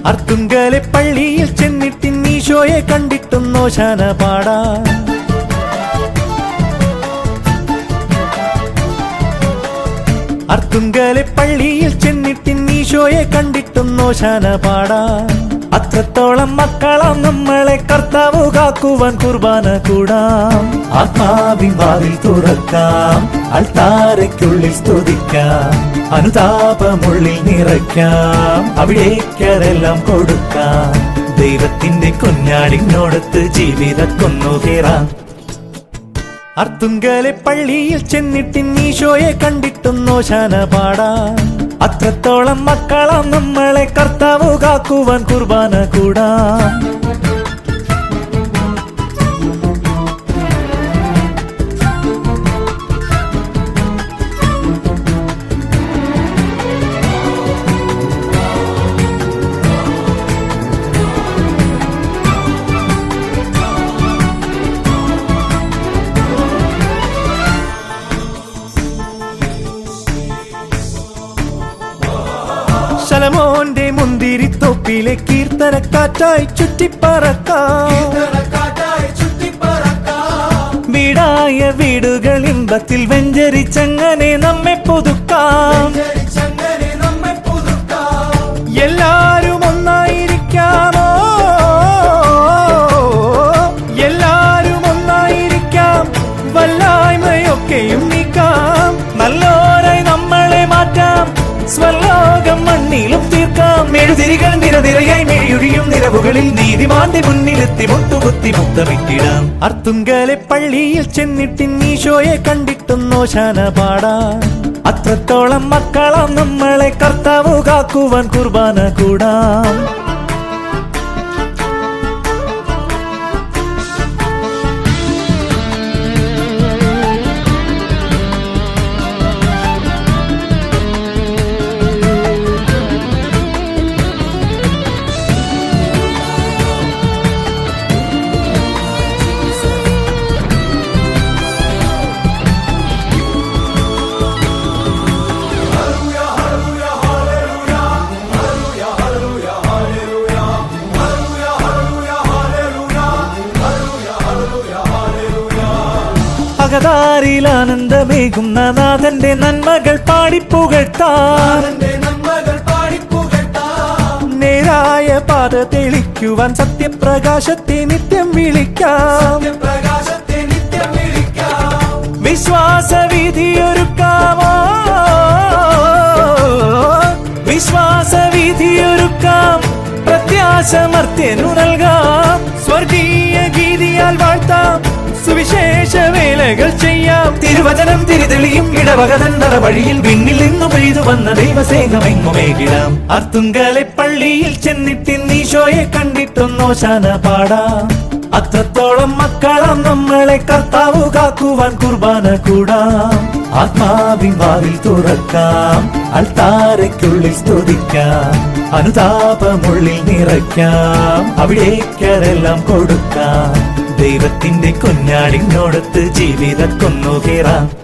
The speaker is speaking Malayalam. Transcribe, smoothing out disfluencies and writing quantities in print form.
അർത്തുങ്കലെ പള്ളിയിൽ ചെന്നിട്ട് ഈശോയെ കണ്ടിട്ടും നോശാന പാടാം. അർത്തുങ്കലെ പള്ളിയിൽ ചെന്നിട്ട് ഈശോയെ കണ്ടിട്ടും നോശാന പാടാം. അത്രത്തോളം മക്കളാം നമ്മളെ കർത്താവ് കാക്കുവാൻ കുർബാന കൂടാം. ആത്മാവിൻ വാതിൽ തുറക്കാം, അൾത്താരയ്ക്കുള്ളിൽ സ്തുതിക്കാം, അനുതാപമുള്ളിൽ നിറയ്ക്കാം, അവിടേക്കതെല്ലാം കൊടുക്കാം. ദൈവത്തിന്റെ കുഞ്ഞാടിനോടത്ത് ജീവിതക്കൊന്നു കയറാം. അർത്തുങ്കലെ പള്ളിയിൽ ചെന്നിട്ട് ഈശോയെ കണ്ടിട്ടും നോശാന പാടാം. അത്രത്തോളം മക്കളാം നമ്മളെ കർത്താവ് കാക്കുവാൻ കുർബാന കൂടാം. ശലോമോന്റെ മുന്തിരിത്തോപ്പിലെ കീർത്തനക്കാറ്റായി ചുറ്റിപ്പറക്കാം. വീടായ വീടുകൾ ഇമ്പത്തിൽ വെഞ്ചരിച്ചങ്ങനെ നമ്മെ പുതുക്കാം. എല്ലാരും ഒന്നായിരിക്കാമോ, എല്ലാരും ഒന്നായിരിക്കാം, വല്ലായ്മയൊക്കെയും നീക്കാം, നല്ലോരായി നമ്മളെ മാറ്റാം, സ്വർലോകം മണ്ണിലും തീർക്കാം. മെഴുതിരികൾ നിരനിരയായി മെഴിയൊഴിയും നിരവുകളിൽ നീതിമാന്റെ മുന്നിലെത്തി മുട്ടുകുത്തി മുത്തമിട്ടിടാം. അർത്തുങ്കലെ പള്ളിയിൽ ചെന്നിട്ട് ഈശോയെ കണ്ടിട്ടും നോശാന പാടാം. അത്രത്തോളം മക്കളാം നമ്മളെ കർത്താവ് കാക്കുവാൻ കുർബാന കൂടാം. അകതാരിൽ ആനന്ദമേകുന്ന നാഥന്റെ നന്മകൾ പാടിപ്പുകഴ്ത്താം. നേരായ പാത തെളിക്കുവാൻ സത്യപ്രകാശത്തെ നിത്യം വിളിക്കാം. വിശ്വാസവിധിയൊരുക്കാമോ, വിശ്വാസവിധിയൊരുക്കാം, പ്രത്യാശമർത്യനു നൽകാം, സ്വർഗീയ ഗീതിയാൽ വാഴ്ത്താം, സുവിശേഷ വേലകൾ ചെയ്യാം. തിരുവചനം തിരിതെളിയും ഇടവകതന്നറ വഴിയിൽ വിണ്ണിൽ നിന്നു പെയ്തു വന്ന ദൈവസേനമെങ്ങുമേകിടാം. അർത്തുങ്കലെ പള്ളിയിൽ ചെന്നിട്ട് ഈശോയെ കണ്ടിട്ടും നോശാന പാടാം. അത്രത്തോളം മക്കളാം നമ്മളെ കർത്താവ് കാക്കുവാൻ കുർബാന കൂടാം. ആത്മാവിൻ വാതിൽ തുറക്കാം, അൾത്താരയ്ക്കുള്ളിൽ സ്തുതിക്കാം, അനുതാപമുള്ളിൽ നിറയ്ക്കാം, അവിടേക്കതെല്ലാം കൊടുക്കാം. ദൈവത്തിന്റെ കുഞ്ഞാടിനോടത്ത് ജീവിതക്കൊന്നു കയറാം.